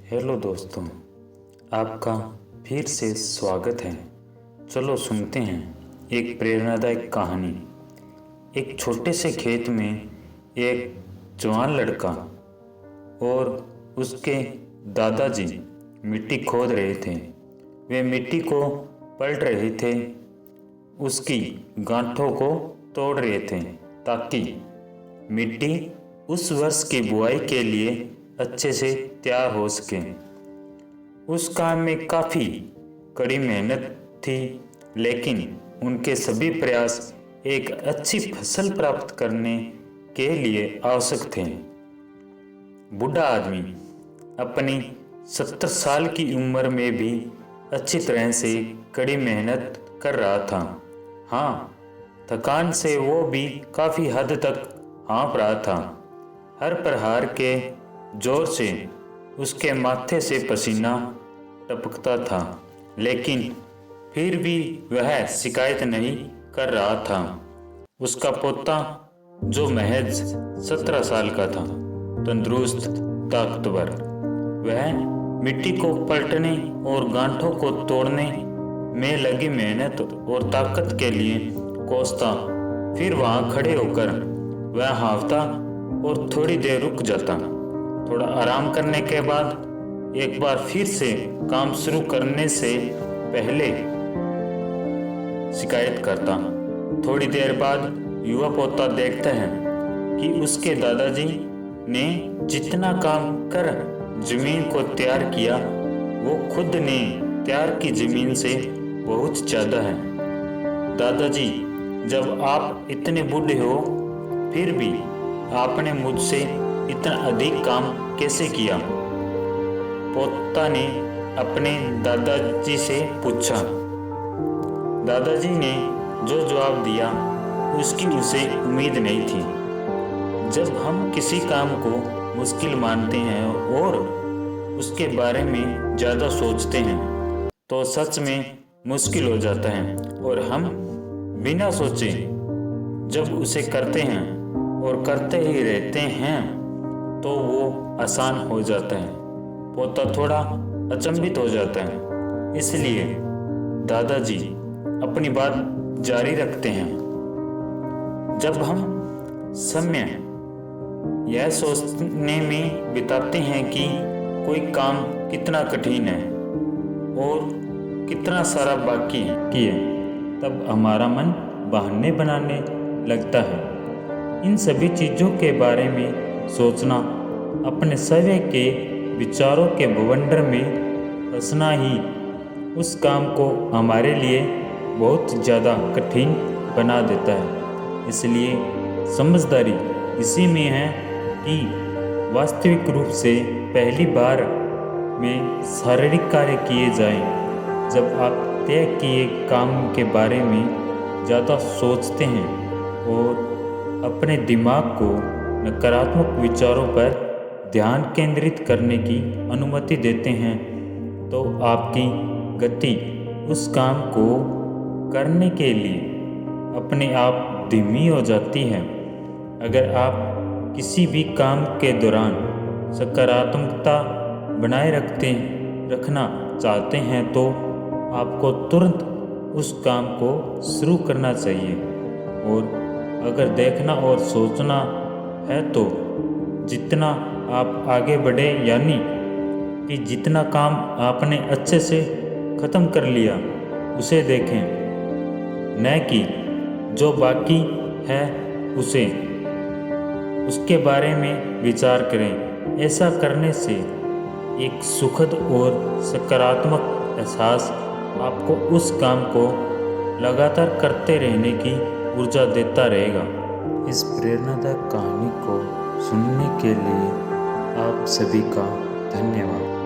Hello दोस्तों, आपका फिर से स्वागत है। चलो सुनते हैं एक प्रेरणादायक कहानी। एक छोटे से खेत में एक जवान लड़का और उसके दादाजी मिट्टी खोद रहे थे। वे मिट्टी को पलट रहे थे, उसकी गांठों को तोड़ रहे थे ताकि मिट्टी उस वर्ष की बुआई के लिए अच्छे से तैयार हो सके। उस काम में काफ़ी कड़ी मेहनत थी, लेकिन उनके सभी प्रयास एक अच्छी फसल प्राप्त करने के लिए आवश्यक थे। बूढ़ा आदमी अपनी 70 साल की उम्र में भी अच्छी तरह से कड़ी मेहनत कर रहा था। हाँ, थकान से वो भी काफ़ी हद तक हाँफ रहा था। हर प्रहार के जोर से उसके माथे से पसीना टपकता था, लेकिन फिर भी वह शिकायत नहीं कर रहा था। उसका पोता, जो महज 17 साल का था, तंदुरुस्त, ताकतवर, वह मिट्टी को पलटने और गांठों को तोड़ने में लगी मेहनत और ताकत के लिए कोसता। फिर वहां खड़े होकर वह हाँफता और थोड़ी देर रुक जाता। थोड़ा आराम करने के बाद एक बार फिर से काम शुरू करने से पहले शिकायत करता। थोड़ी देर बाद युवा पोता देखता है कि उसके दादाजी ने जितना काम कर जमीन को तैयार किया, वो खुद ने तैयार की जमीन से बहुत ज़्यादा है। दादाजी, जब आप इतने बूढ़े हो फिर भी आपने मुझसे इतना अधिक काम कैसे किया? पोता ने अपने दादाजी से पूछा। दादाजी ने जो जवाब दिया उसकी उसे उम्मीद नहीं थी। जब हम किसी काम को मुश्किल मानते हैं और उसके बारे में ज़्यादा सोचते हैं तो सच में मुश्किल हो जाता है, और हम बिना सोचे जब उसे करते हैं और करते ही रहते हैं तो वो आसान हो जाता है। पोता थोड़ा अचंभित हो जाता है, इसलिए दादाजी अपनी बात जारी रखते हैं। जब हम समय यह सोचने में बिताते हैं कि कोई काम कितना कठिन है और कितना सारा बाकी है, तब हमारा मन बहाने बनाने लगता है। इन सभी चीज़ों के बारे में सोचना, अपने स्वयं के विचारों के बवंडर में फंसना ही उस काम को हमारे लिए बहुत ज़्यादा कठिन बना देता है। इसलिए समझदारी इसी में है कि वास्तविक रूप से पहली बार में शारीरिक कार्य किए जाएं। जब आप तय किए काम के बारे में ज़्यादा सोचते हैं और अपने दिमाग को नकारात्मक विचारों पर ध्यान केंद्रित करने की अनुमति देते हैं, तो आपकी गति उस काम को करने के लिए अपने आप धीमी हो जाती है। अगर आप किसी भी काम के दौरान सकारात्मकता बनाए रखना चाहते हैं तो आपको तुरंत उस काम को शुरू करना चाहिए। और अगर देखना और सोचना है तो जितना आप आगे बढ़े, यानी कि जितना काम आपने अच्छे से ख़त्म कर लिया उसे देखें, न कि जो बाकी है उसके बारे में विचार करें। ऐसा करने से एक सुखद और सकारात्मक एहसास आपको उस काम को लगातार करते रहने की ऊर्जा देता रहेगा। इस प्रेरणादायक कहानी को सुनने के लिए आप सभी का धन्यवाद।